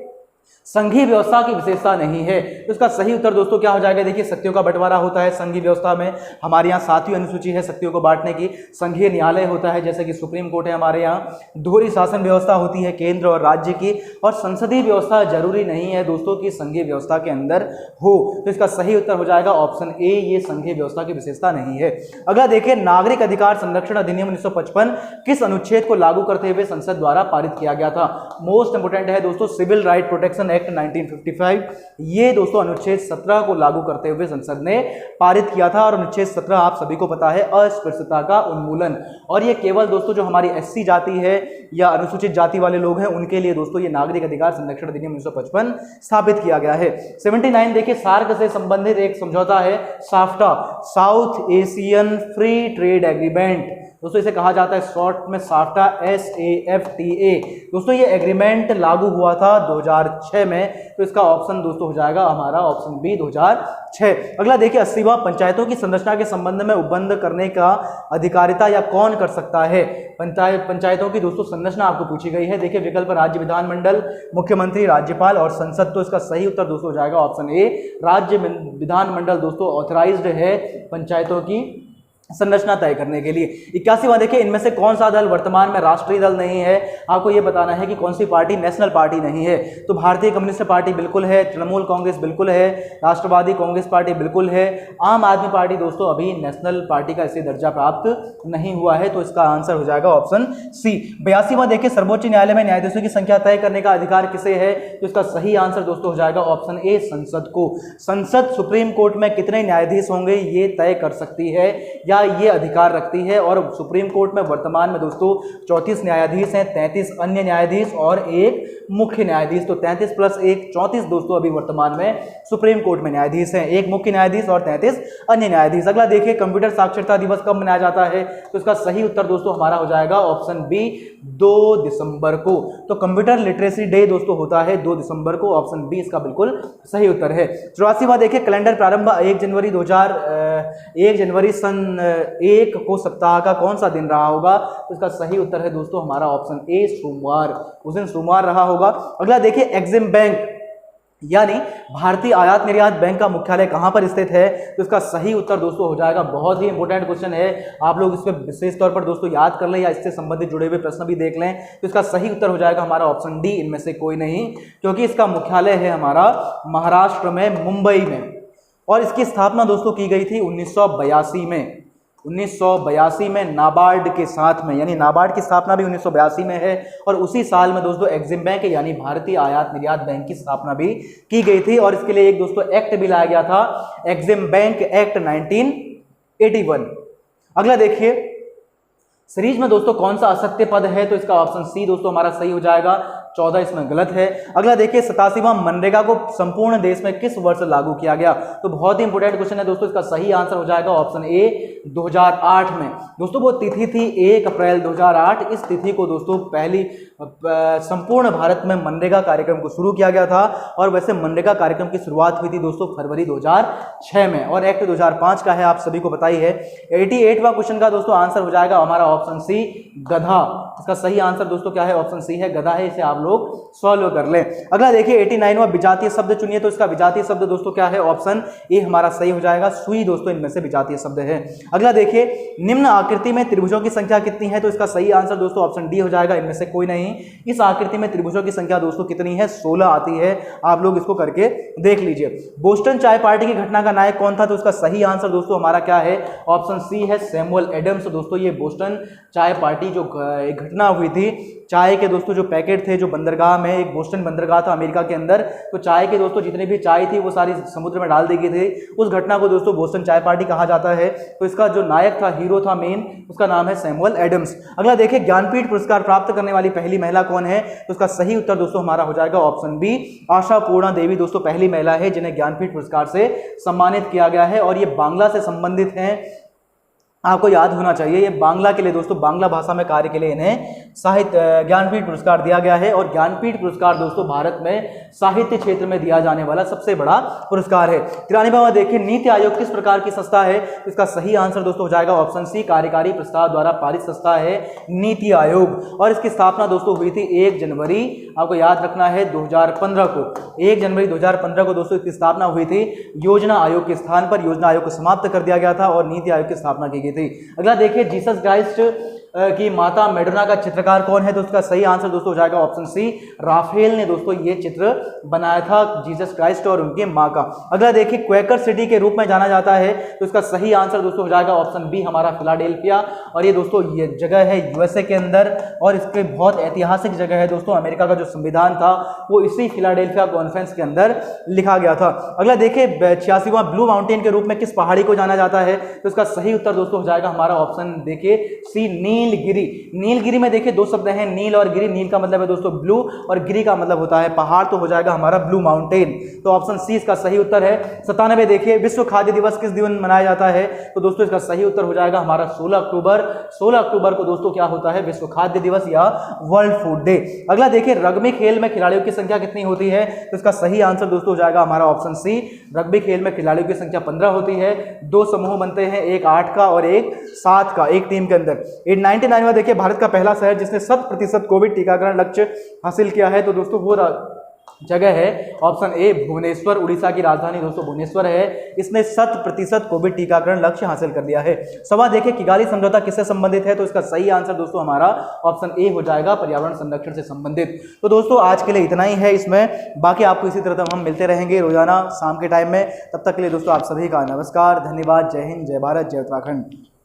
संघीय व्यवस्था की विशेषता नहीं है, तो इसका सही उत्तर दोस्तों क्या हो जाएगा। देखिए शक्तियों का बंटवारा होता है संघीय व्यवस्था में, हमारे यहाँ 7वीं अनुसूची है शक्तियों को बांटने की। संघीय न्यायालय होता है जैसे कि सुप्रीम कोर्ट है हमारे यहाँ, दोहरी शासन व्यवस्था होती है केंद्र और राज्य की, और संसदीय व्यवस्था जरूरी नहीं है दोस्तों की संघीय व्यवस्था के अंदर हो। तो इसका सही उत्तर हो जाएगा ऑप्शन ए, ये संघीय व्यवस्था की विशेषता नहीं है। अगला देखिए नागरिक अधिकार संरक्षण अधिनियम 1955 किस अनुच्छेद को लागू करते हुए संसद द्वारा पारित किया गया था। मोस्ट इंपोर्टेंट है दोस्तों सिविल राइट प्रोटेक्शन एक्ट 1955, ये दोस्तों अनुच्छेद 17 को लागू करते हुए संसद ने पारित किया था। और अनुच्छेद 17 आप सभी को पता है अस्पृश्यता का उन्मूलन, और ये केवल दोस्तों जो हमारी एससी जाति है या अनुसूचित जाति वाले लोग हैं उनके लिए दोस्तों ये नागरिक अधिकार संरक्षण अधिनियम 1955 स्थापित किया गया है। 79 देखिए सार्क से संबंधित एक समझौता है SAFTA, south Asian free trade agreement, दोस्तों इसे कहा जाता है शॉर्ट में साफ्टा, SAFTA। दोस्तों ये एग्रीमेंट लागू हुआ था 2006 में, तो इसका ऑप्शन दोस्तों हो जाएगा हमारा ऑप्शन बी 2006। अगला देखिए 80वां पंचायतों की संरचना के संबंध में उपबंध करने का अधिकारिता या कौन कर सकता है। पंचायतों की दोस्तों संरचना आपको पूछी गई है। देखिए विकल्प राज्य विधानमंडल, मुख्यमंत्री, राज्यपाल और संसद। तो इसका सही उत्तर दोस्तों हो जाएगा ऑप्शन ए राज्य विधानमंडल दोस्तों ऑथराइज्ड है पंचायतों की संरचना तय करने के लिए। 81वां देखिए इनमें से कौन सा दल वर्तमान में राष्ट्रीय दल नहीं है। आपको यह बताना है कि कौन सी पार्टी नेशनल पार्टी नहीं है। तो भारतीय कम्युनिस्ट पार्टी बिल्कुल है, तृणमूल कांग्रेस बिल्कुल है, राष्ट्रवादी कांग्रेस पार्टी बिल्कुल है, आम आदमी पार्टी दोस्तों अभी नेशनल पार्टी का इसे दर्जा प्राप्त नहीं हुआ है। तो इसका आंसर हो जाएगा ऑप्शन सी। 82वां देखिए सर्वोच्च न्यायालय में न्यायाधीशों की संख्या तय करने का अधिकार किसे है। तो इसका सही आंसर दोस्तों हो जाएगा ऑप्शन ए संसद को। संसद सुप्रीम कोर्ट में कितने न्यायाधीश होंगे ये तय कर सकती है या ये अधिकार रखती है। और सुप्रीम कोर्ट में वर्तमान में दोस्तों 34 न्यायाधीश हैं, 33 अन्य न्यायाधीश और एक मुख्य न्यायाधीश। तो 33 + 1 34 दोस्तों अभी वर्तमान में सुप्रीम कोर्ट में न्यायाधीश हैं, एक मुख्य न्यायाधीश और 33 अन्य न्यायाधीश। अगला देखिए कंप्यूटर साक्षरता दिवस कब मनाया जाता है। तो इसका सही उत्तर दोस्तों हमारा हो जाएगा ऑप्शन बी 2 दिसंबर को। तो कंप्यूटर लिटरेसी डे दोस्तों होता है 2 दिसंबर को, ऑप्शन बी इसका बिल्कुल सही उत्तर है। 84वां देखिए कैलेंडर प्रारंभ 1 जनवरी सन 1 को सप्ताह का कौन सा दिन रहा होगा। तो इसका सही उत्तर है दोस्तों हमारा ऑप्शन ए सोमवार, उस दिन सोमवार रहा होगा। अगला देखिए एग्जिम बैंक यानी भारतीय आयात निर्यात बैंक का मुख्यालय कहां पर स्थित है। तो इसका सही उत्तर दोस्तों हो जाएगा, बहुत ही इंपॉर्टेंट क्वेश्चन है, आप लोग इस पर विशेष तौर पर दोस्तों याद कर लें या इससे संबंधित जुड़े हुए प्रश्न भी देख लें। तो इसका सही उत्तर हो जाएगा हमारा ऑप्शन डी इनमें से कोई नहीं, क्योंकि इसका मुख्यालय है हमारा महाराष्ट्र में मुंबई में, और इसकी स्थापना दोस्तों की गई थी 1982 में। 1982 में नाबार्ड के साथ में, यानी नाबार्ड की स्थापना भी 1982 में है। और उसी साल में दोस्तों एग्जिम बैंक यानी भारतीय आयात निर्यात बैंक की स्थापना भी की गई थी। और इसके लिए एक दोस्तों एक्ट भी लाया गया था, एग्जिम बैंक एक्ट 1981। अगला देखिए सीरीज में दोस्तों कौन सा असत्य पद है। तो इसका ऑप्शन सी दोस्तों हमारा सही हो जाएगा। 2014 इसमें गलत है। अगला देखिए 87वां मनरेगा को संपूर्ण देश में किस वर्ष लागू किया गया? तो बहुत ही इंपोर्टेंट क्वेश्चन है दोस्तों, इसका सही आंसर हो जाएगा ऑप्शन ए 2008 में। दोस्तों वो तिथि थी 1 अप्रैल 2008। इस तिथि को दोस्तों पहली संपूर्ण भारत में मनरेगा कार्यक्रम को शुरू किया गया था और वैसे मनरेगा कार्यक्रम की शुरुआत हुई थी दोस्तों फरवरी 2006 में और एक्ट 2005 का है, आप सभी को पता ही है। 88वां क्वेश्चन का दोस्तों आंसर हो जाएगा हमारा ऑप्शन सी गधा। इसका सही आंसर दोस्तों क्या है? ऑप्शन सी है, गधा है। इसे आप लोग सॉल्व कर लें। अगला देखिए 89वां विजातीय शब्द चुनिए। तो इसका विजातीय शब्द दोस्तों क्या है? ऑप्शन ए हमारा सही हो जाएगा, सुई दोस्तों इनमें से विजातीय शब्द है। अगला देखिए निम्न आकृति में त्रिभुजों की संख्या कितनी है? तो इसका सही आंसर दोस्तों ऑप्शन डी हो जाएगा, इनमें से कोई नहीं। इस आकृति में त्रिभुजों की संख्या दोस्तों कितनी है? 16 आती है। आप लोग इसको करके देख लीजिए। बोस्टन चाय पार्टी की घटना का नायक कौन था? तो इसका सही आंसर दोस्तों हमारा क्या है? ऑप्शन सी है, सैमुअल एडम्स। दोस्तों ये बोस्टन चाय पार्टी जो एक घटना हुई थी, चाय के दोस्तों जो पैकेट थे जो बंदरगाह में, एक बोस्टन बंदरगाह था अमेरिका के अंदर, तो चाय के दोस्तों जितनी भी चाय थी वो सारी समुद्र में डाल दी गई थी। उस घटना को दोस्तों बोस्टन चाय पार्टी कहा जाता है। तो इसका जो नायक था, हीरो था मेन, उसका नाम है सैमुअल एडम्स। अगला देखिए ज्ञानपीठ पुरस्कार प्राप्त करने वाली पहली महिला कौन है? तो इसका सही उत्तर दोस्तों हमारा हो जाएगा ऑप्शन बी, आशा पूर्णा देवी। दोस्तों पहली महिला है जिन्हें ज्ञानपीठ पुरस्कार से सम्मानित किया गया है और ये बांग्ला से संबंधित हैं। आपको याद होना चाहिए ये बांग्ला के लिए दोस्तों, बांग्ला भाषा में कार्य के लिए इन्हें साहित्य ज्ञानपीठ पुरस्कार दिया गया है और ज्ञानपीठ पुरस्कार दोस्तों भारत में साहित्य क्षेत्र में दिया जाने वाला सबसे बड़ा पुरस्कार है। 93वां देखिए नीति आयोग किस प्रकार की संस्था है? इसका सही आंसर दोस्तों हो जाएगा ऑप्शन सी, कार्यकारी प्रस्ताव द्वारा पारित संस्था है नीति आयोग और इसकी स्थापना दोस्तों हुई थी 1 जनवरी, आपको याद रखना है 2015 को। 1 जनवरी 2015 को दोस्तों इसकी स्थापना हुई थी। योजना आयोग के स्थान पर योजना आयोग को समाप्त कर दिया गया था और नीति आयोग की स्थापना की गई थी। अगला देखिए जीसस क्राइस्ट की माता मैडोना का चित्रकार कौन है? तो उसका सही आंसर दोस्तों हो जाएगा ऑप्शन सी, राफेल ने दोस्तों ये चित्र बनाया था जीसस क्राइस्ट और उनकी मां का। अगला देखिए क्वेकर सिटी के रूप में जाना जाता है, तो इसका सही आंसर दोस्तों हो जाएगा ऑप्शन बी हमारा फिलाडेल्फिया और ये दोस्तों ये जगह है यूएसए के अंदर और इसके बहुत ऐतिहासिक जगह है दोस्तों। अमेरिका का जो संविधान था वो इसी फिलाडेल्फिया कॉन्फ्रेंस के अंदर लिखा गया था। अगला देखिए 86वां ब्लू माउंटेन के रूप में किस पहाड़ी को जाना जाता है? तो इसका सही उत्तर दोस्तों हो जाएगा हमारा ऑप्शन देखिए सी, नीलगिरी। नीलगिरी में देखिए दो शब्द हैं, नील और गिरी। नील का मतलब है दोस्तों ब्लू और गिरी का मतलब होता है पहाड़, तो हो जाएगा हमारा ब्लू माउंटेन। तो ऑप्शन सी इसका सही उत्तर है। 97 देखिए विश्व खाद्य दिवस किस दिन मनाया जाता है? तो दोस्तों इसका सही उत्तर हो जाएगा हमारा 16 अक्टूबर। 16 अक्टूबर को दोस्तों क्या होता है? विश्व खाद्य दिवस या वर्ल्ड फूड डे। अगला देखिए रग्बी खेल में खिलाड़ियों की संख्या कितनी होती है? तो इसका सही आंसर दोस्तों हो जाएगा हमारा ऑप्शन सी, रग्बी खेल में खिलाड़ियों की संख्या 15 होती है। 2 समूह बनते हैं, एक 8 का और एक 7 का एक टीम के अंदर। 99वां देखिए भारत का पहला शहर जिसने 100% कोविड टीकाकरण लक्ष्य हासिल किया है, तो दोस्तों वो जगह है ऑप्शन ए भुवनेश्वर। उड़ीसा की राजधानी दोस्तों भुवनेश्वर है। इसने 100% कोविड टीकाकरण लक्ष्य हासिल कर लिया है। सवाल देखिए किगाली समझौता किससे संबंधित है? तो इसका सही आंसर दोस्तों हमारा ऑप्शन ए हो जाएगा, पर्यावरण संरक्षण से संबंधित। तो दोस्तों आज के लिए इतना ही है इसमें, बाकी आपको इसी तरह हम मिलते रहेंगे रोजाना शाम के टाइम में। तब तक के लिए दोस्तों आप सभी का नमस्कार, धन्यवाद, जय हिंद, जय भारत, जय उत्तराखंड।